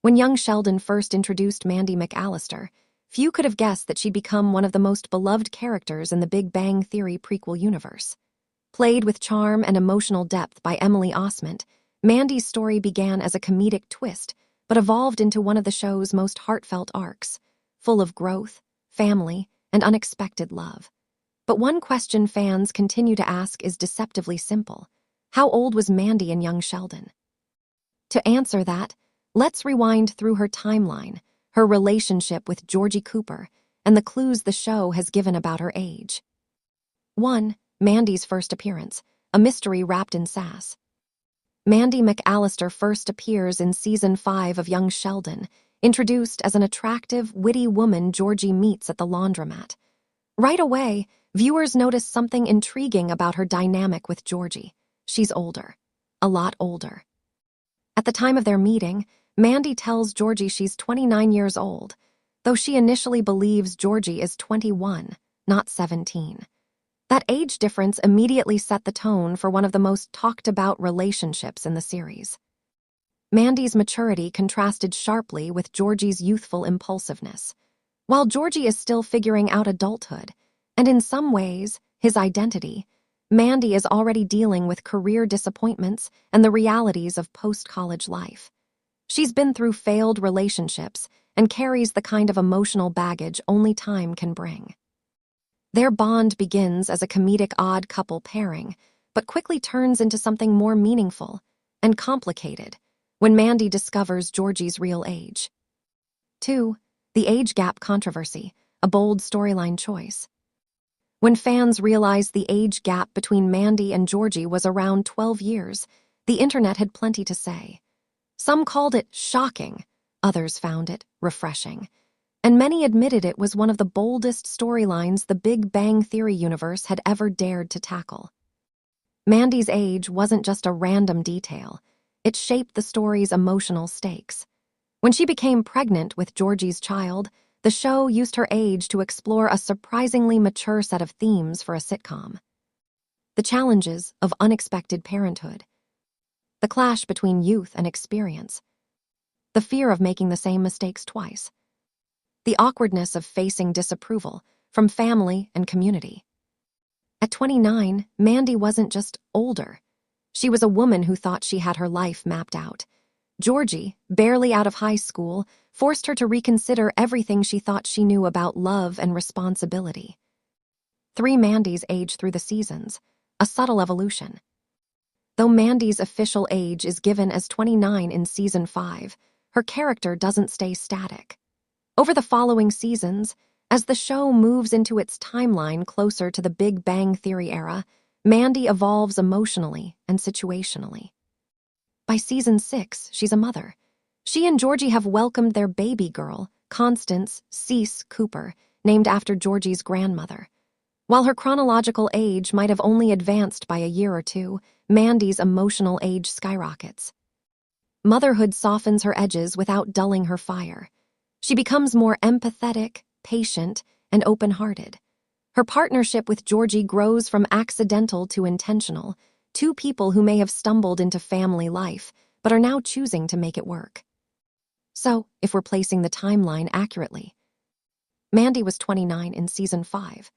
When young Sheldon first introduced Mandy McAllister, few could have guessed that she'd become one of the most beloved characters in the Big Bang Theory prequel universe. Played with charm and emotional depth by Emily Osment, Mandy's story began as a comedic twist, but evolved into one of the show's most heartfelt arcs, full of growth, family, and unexpected love. But one question fans continue to ask is deceptively simple. How old was Mandy in Young Sheldon? To answer that, let's rewind through her timeline, her relationship with Georgie Cooper, and the clues the show has given about her age. 1. Mandy's first appearance, a mystery wrapped in sass. Mandy McAllister first appears in Season 5 of Young Sheldon, introduced as an attractive, witty woman Georgie meets at the laundromat. Right away, viewers notice something intriguing about her dynamic with Georgie. She's older. A lot older. At the time of their meeting, Mandy tells Georgie she's 29 years old, though she initially believes Georgie is 21, not 17. That age difference immediately set the tone for one of the most talked-about relationships in the series. Mandy's maturity contrasted sharply with Georgie's youthful impulsiveness. While Georgie is still figuring out adulthood, and in some ways, his identity, Mandy is already dealing with career disappointments and the realities of post-college life. She's been through failed relationships and carries the kind of emotional baggage only time can bring. Their bond begins as a comedic odd couple pairing, but quickly turns into something more meaningful and complicated when Mandy discovers Georgie's real age. 2. The age gap controversy, a bold storyline choice. When fans realized the age gap between Mandy and Georgie was around 12 years, the internet had plenty to say. Some called it shocking, others found it refreshing, and many admitted it was one of the boldest storylines the Big Bang Theory universe had ever dared to tackle. Mandy's age wasn't just a random detail, it shaped the story's emotional stakes. When she became pregnant with Georgie's child, the show used her age to explore a surprisingly mature set of themes for a sitcom. The challenges of unexpected parenthood, the clash between youth and experience, the fear of making the same mistakes twice, the awkwardness of facing disapproval from family and community. At 29, Mandy wasn't just older. She was a woman who thought she had her life mapped out. Georgie, barely out of high school, forced her to reconsider everything she thought she knew about love and responsibility. 3. Mandy's age through the seasons, a subtle evolution. Though Mandy's official age is given as 29 in Season 5, her character doesn't stay static. Over the following seasons, as the show moves into its timeline closer to the Big Bang Theory era, Mandy evolves emotionally and situationally. By Season 6, she's a mother. She and Georgie have welcomed their baby girl, Constance Cease Cooper, named after Georgie's grandmother. While her chronological age might have only advanced by a year or two, Mandy's emotional age skyrockets. Motherhood softens her edges without dulling her fire. She becomes more empathetic, patient, and open-hearted. Her partnership with Georgie grows from accidental to intentional, two people who may have stumbled into family life, but are now choosing to make it work. So, if we're placing the timeline accurately, Mandy was 29 in Season 5,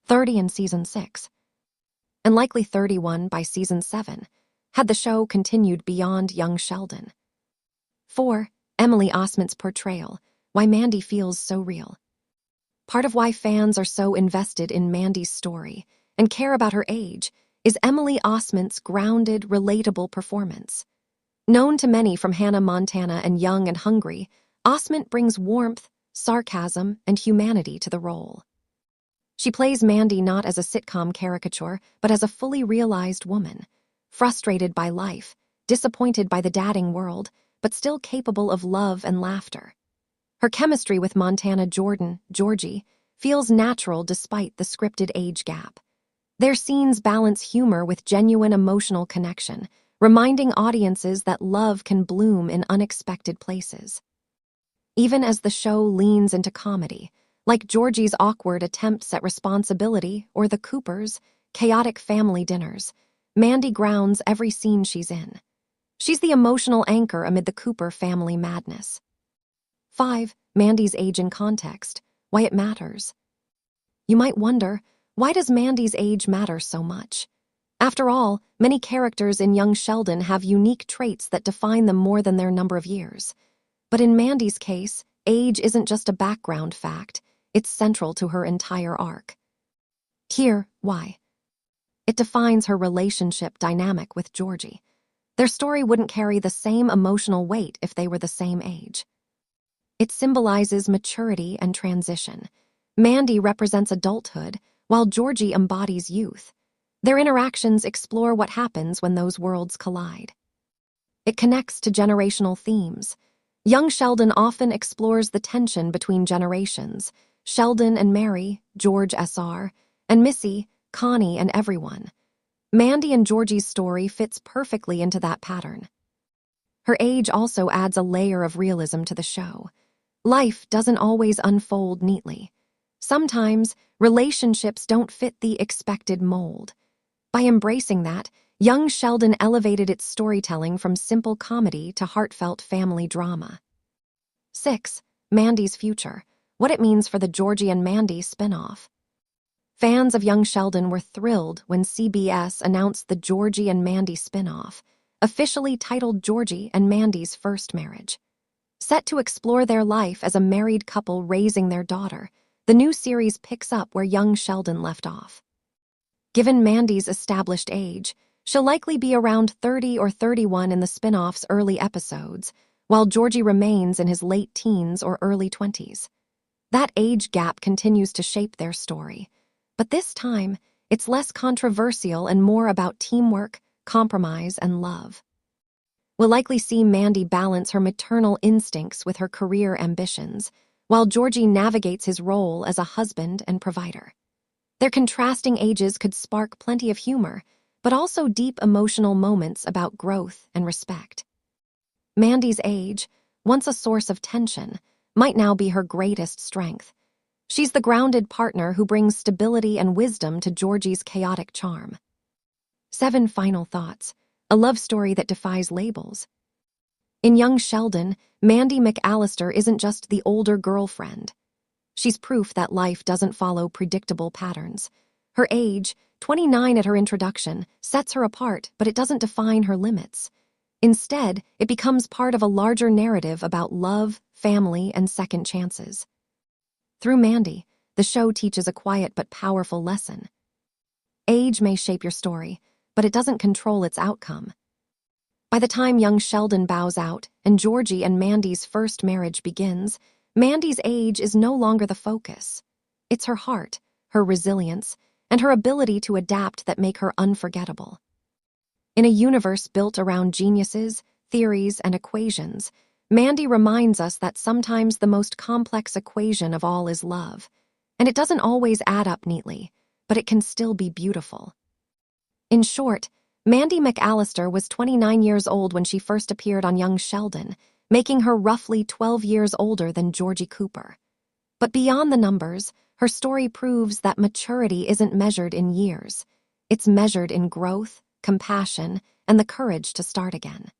30 in Season 6, and likely 31 by Season 7, had the show continued beyond Young Sheldon. 4. Emily Osment's portrayal, why Mandy feels so real. Part of why fans are so invested in Mandy's story and care about her age is Emily Osment's grounded, relatable performance. Known to many from Hannah Montana and Young and Hungry, Osment brings warmth, sarcasm, and humanity to the role. She plays Mandy not as a sitcom caricature, but as a fully realized woman, frustrated by life, disappointed by the dating world, but still capable of love and laughter. Her chemistry with Montana Georgie, feels natural despite the scripted age gap. Their scenes balance humor with genuine emotional connection, reminding audiences that love can bloom in unexpected places. Even as the show leans into comedy, like Georgie's awkward attempts at responsibility or the Coopers' chaotic family dinners, Mandy grounds every scene she's in. She's the emotional anchor amid the Cooper family madness. 5. Mandy's age in context. Why it matters. You might wonder, why does Mandy's age matter so much? After all, many characters in Young Sheldon have unique traits that define them more than their number of years. But in Mandy's case, age isn't just a background fact, it's central to her entire arc. Here, why? It defines her relationship dynamic with Georgie. Their story wouldn't carry the same emotional weight if they were the same age. It symbolizes maturity and transition. Mandy represents adulthood, while Georgie embodies youth. Their interactions explore what happens when those worlds collide. It connects to generational themes. Young Sheldon often explores the tension between generations: Sheldon and Mary, George SR, and Missy, Connie, and everyone. Mandy and Georgie's story fits perfectly into that pattern. Her age also adds a layer of realism to the show. Life doesn't always unfold neatly. Sometimes, relationships don't fit the expected mold. By embracing that, Young Sheldon elevated its storytelling from simple comedy to heartfelt family drama. 6. Mandy's future. What it means for the Georgie and Mandy spin-off. Fans of Young Sheldon were thrilled when CBS announced the Georgie and Mandy spin-off, officially titled Georgie and Mandy's First Marriage. Set to explore their life as a married couple raising their daughter, the new series picks up where Young Sheldon left off. Given Mandy's established age, she'll likely be around 30 or 31 in the spin-off's early episodes, while Georgie remains in his late teens or early 20s. That age gap continues to shape their story, but this time, it's less controversial and more about teamwork, compromise, and love. We'll likely see Mandy balance her maternal instincts with her career ambitions, while Georgie navigates his role as a husband and provider. Their contrasting ages could spark plenty of humor, but also deep emotional moments about growth and respect. Mandy's age, once a source of tension, might now be her greatest strength. She's the grounded partner who brings stability and wisdom to Georgie's chaotic charm. 7 final thoughts. A love story that defies labels. In Young Sheldon, Mandy McAllister isn't just the older girlfriend. She's proof that life doesn't follow predictable patterns. Her age, 29 at her introduction, sets her apart, but it doesn't define her limits. Instead, it becomes part of a larger narrative about love, family, and second chances. Through Mandy, the show teaches a quiet but powerful lesson. Age may shape your story, but it doesn't control its outcome. By the time Young Sheldon bows out and Georgie and Mandy's first marriage begins, Mandy's age is no longer the focus. It's her heart, her resilience, and her ability to adapt that make her unforgettable. In a universe built around geniuses, theories, and equations, Mandy reminds us that sometimes the most complex equation of all is love, and it doesn't always add up neatly, but it can still be beautiful. In short, Mandy McAllister was 29 years old when she first appeared on Young Sheldon, making her roughly 12 years older than Georgie Cooper. But beyond the numbers, her story proves that maturity isn't measured in years. It's measured in growth, compassion, and the courage to start again.